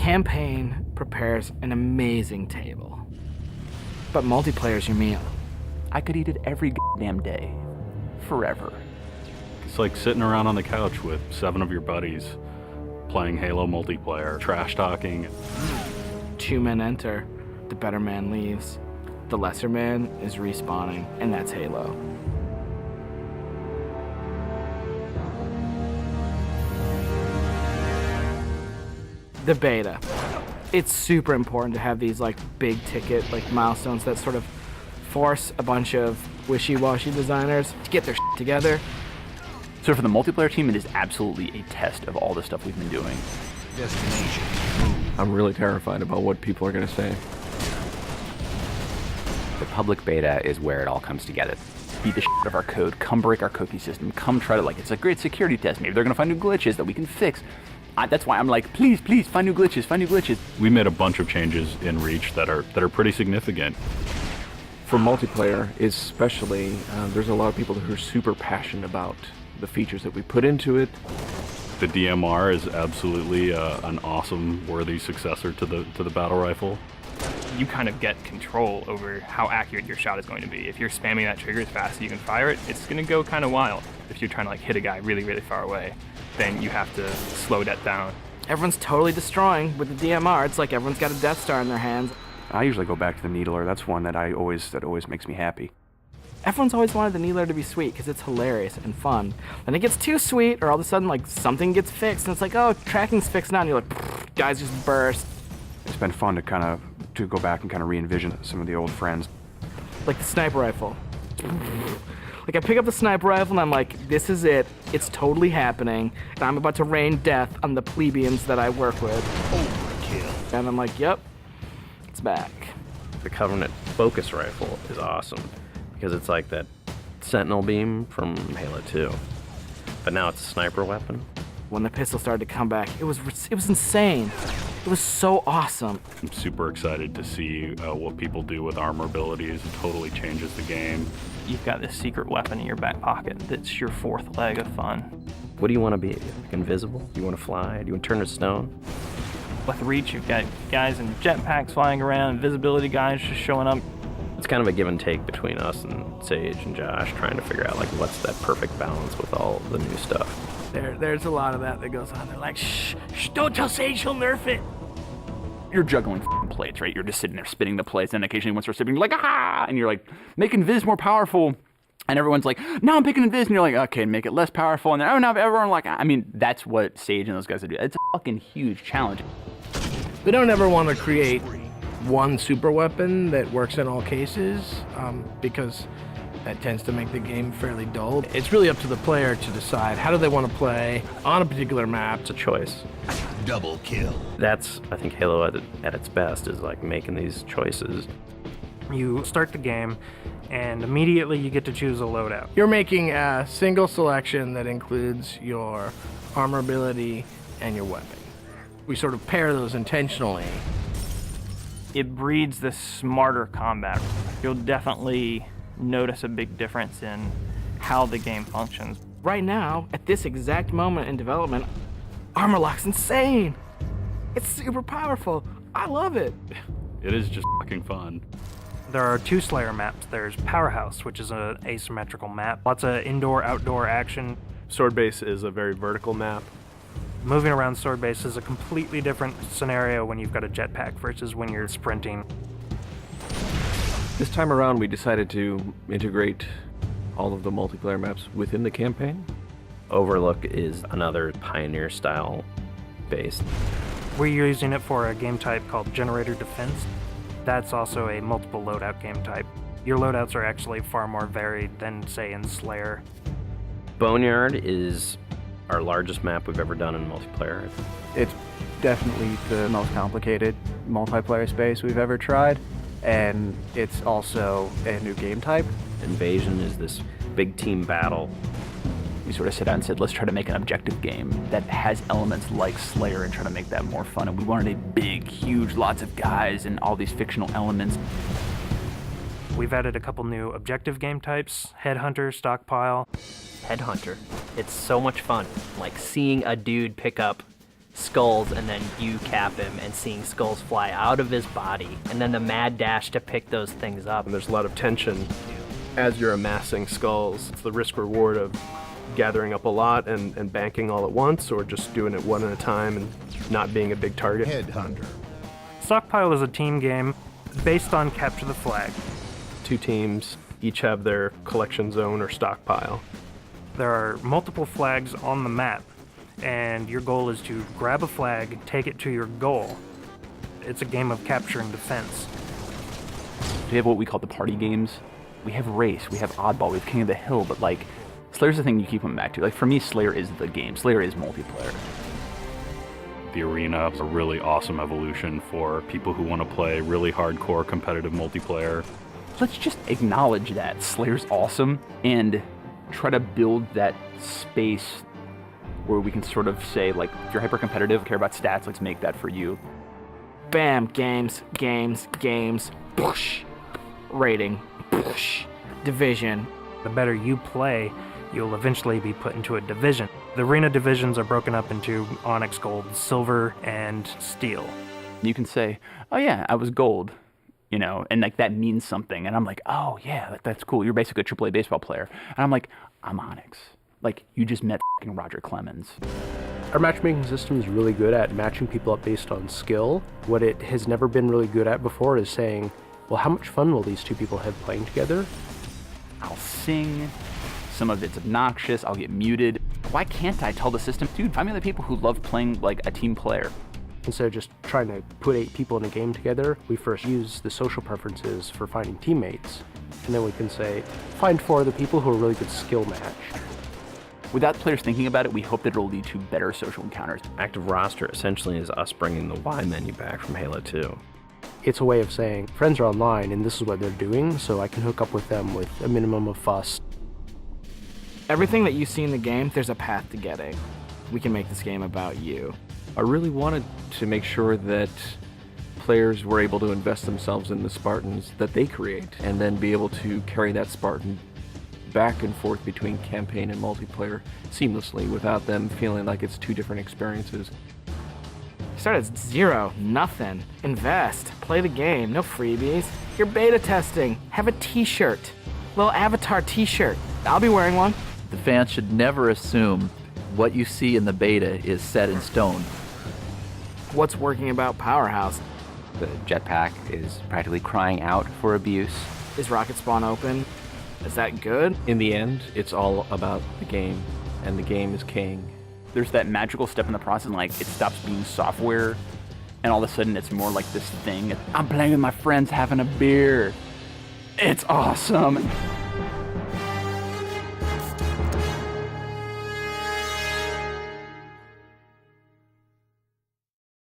campaign prepares an amazing table, but multiplayer's your meal. I could eat it every goddamn day, forever. It's like sitting around on the couch with 7 of your buddies, playing Halo multiplayer, trash talking. 2 men enter, the better man leaves. The lesser man is respawning, and that's Halo. The beta. It's super important to have these like big ticket like milestones that sort of force a bunch of wishy-washy designers to get their shit together. So for the multiplayer team, it is absolutely a test of all the stuff we've been doing. Destination. I'm really terrified about what people are going to say. The public beta is where it all comes together. Beat the shit out of our code, come break our cookie system, come try to, like, it's a great security test. Maybe they're going to find new glitches that we can fix. That's why I'm like, please, please, find new glitches, find new glitches. We made a bunch of changes in Reach that are pretty significant. For multiplayer, especially, there's a lot of people who are super passionate about the features that we put into it. The DMR is absolutely an awesome, worthy successor to the battle rifle. You kind of get control over how accurate your shot is going to be. If you're spamming that trigger as fast as you can fire it, it's going to go kind of wild. If you're trying to like hit a guy really, really far away, then you have to slow that down. Everyone's totally destroying with the DMR. It's like everyone's got a Death Star in their hands. I usually go back to the Needler. That's one that always makes me happy. Everyone's always wanted the Needler to be sweet because it's hilarious and fun. Then it gets too sweet, or all of a sudden like something gets fixed, and it's like, oh, tracking's fixed now, and you're like, guys just burst. It's been fun to go back and kind of re-envision some of the old friends. Like the sniper rifle. Like I pick up the sniper rifle and I'm like, this is it. It's totally happening, and I'm about to rain death on the plebeians that I work with. Overkill. And I'm like, yep, it's back. The Covenant focus rifle is awesome because it's like that Sentinel beam from Halo 2, but now it's a sniper weapon. When the pistol started to come back, it was insane. It was so awesome. I'm super excited to see what people do with armor abilities. It totally changes the game. You've got this secret weapon in your back pocket that's your fourth leg of fun. What do you want to be? Like invisible? Do you want to fly? Do you want to turn to stone? With Reach, you've got guys in jetpacks flying around, invisibility guys just showing up. It's kind of a give and take between us and Sage and Josh trying to figure out like what's that perfect balance with all the new stuff. There's a lot of that goes on. They're like, shh, don't tell Sage, he'll nerf it. You're juggling plates, right? You're just sitting there spinning the plates, and occasionally one starts spinning, you're like, ah! And you're like, make Invis more powerful. And everyone's like, no, I'm picking Invis. And you're like, okay, make it less powerful. And then, oh, now everyone like, I mean, that's what Sage and those guys do. It's a fucking huge challenge. We don't ever want to create one super weapon that works in all cases, because that tends to make the game fairly dull. It's really up to the player to decide how do they want to play on a particular map. It's a choice. Double kill. That's, I think, Halo at its best is like making these choices. You start the game, and immediately you get to choose a loadout. You're making a single selection that includes your armor ability and your weapon. We sort of pair those intentionally. It breeds this smarter combat. You'll definitely notice a big difference in how the game functions. Right now, at this exact moment in development, Armor Lock's insane. It's super powerful. I love it. It is just fucking fun. There are 2 Slayer maps. There's Powerhouse, which is an asymmetrical map. Lots of indoor-outdoor action. Sword Base is a very vertical map. Moving around Sword Base is a completely different scenario when you've got a jetpack versus when you're sprinting. This time around, we decided to integrate all of the multiplayer maps within the campaign. Overlook is another Pioneer-style base. We're using it for a game type called Generator Defense. That's also a multiple loadout game type. Your loadouts are actually far more varied than, say, in Slayer. Boneyard is our largest map we've ever done in multiplayer. It's definitely the most complicated multiplayer space we've ever tried, and it's also a new game type. Invasion is this big team battle. We sort of sat down and said, let's try to make an objective game that has elements like Slayer and try to make that more fun. And we wanted a big, huge, lots of guys and all these fictional elements. We've added a couple new objective game types, Headhunter, Stockpile. Headhunter. It's so much fun. Like seeing a dude pick up skulls and then you cap him and seeing skulls fly out of his body and then the mad dash to pick those things up. And there's a lot of tension as you're amassing skulls. It's the risk reward of gathering up a lot and banking all at once, or just doing it one at a time and not being a big target. Headhunter. Stockpile is a team game based on capture the flag. 2 teams each have their collection zone or stockpile. There are multiple flags on the map, and your goal is to grab a flag, take it to your goal. It's a game of capture and defense. We have what we call the party games. We have Race, we have Oddball, we have King of the Hill, but like, Slayer's the thing you keep coming back to. Like, for me, Slayer is the game. Slayer is multiplayer. The arena is a really awesome evolution for people who want to play really hardcore competitive multiplayer. Let's just acknowledge that Slayer's awesome and try to build that space where we can sort of say, like, if you're hyper competitive, care about stats, let's make that for you. Bam, games, games, games, push, rating, push, division. The better you play, you'll eventually be put into a division. The arena divisions are broken up into Onyx, Gold, Silver, and Steel. You can say, oh yeah, I was Gold, you know, and like that means something. And I'm like, oh yeah, that's cool. You're basically a AAA baseball player. And I'm like, I'm Onyx. Like, you just met f***ing Roger Clemens. Our matchmaking system is really good at matching people up based on skill. What it has never been really good at before is saying, well, how much fun will these 2 people have playing together? I'll sing. Some of it's obnoxious. I'll get muted. Why can't I tell the system, dude, find me the people who love playing like a team player? Instead of just trying to put 8 people in a game together, we first use the social preferences for finding teammates. And then we can say, find 4 of the people who are really good skill match. Without players thinking about it, we hope that it'll lead to better social encounters. Active roster essentially is us bringing the Y menu back from Halo 2. It's a way of saying, friends are online and this is what they're doing, so I can hook up with them with a minimum of fuss. Everything that you see in the game, there's a path to getting. We can make this game about you. I really wanted to make sure that players were able to invest themselves in the Spartans that they create, and then be able to carry that Spartan back and forth between campaign and multiplayer seamlessly without them feeling like it's 2 different experiences. Start at 0, nothing. Invest, play the game, no freebies. You're beta testing, have a t-shirt. Little avatar t-shirt. I'll be wearing one. The fans should never assume what you see in the beta is set in stone. What's working about Powerhouse? The jetpack is practically crying out for abuse. Is Rocket Spawn open? Is that good? In the end, it's all about the game, and the game is king. There's that magical step in the process, like it stops being software, and all of a sudden it's more like this thing. I'm playing with my friends having a beer. It's awesome.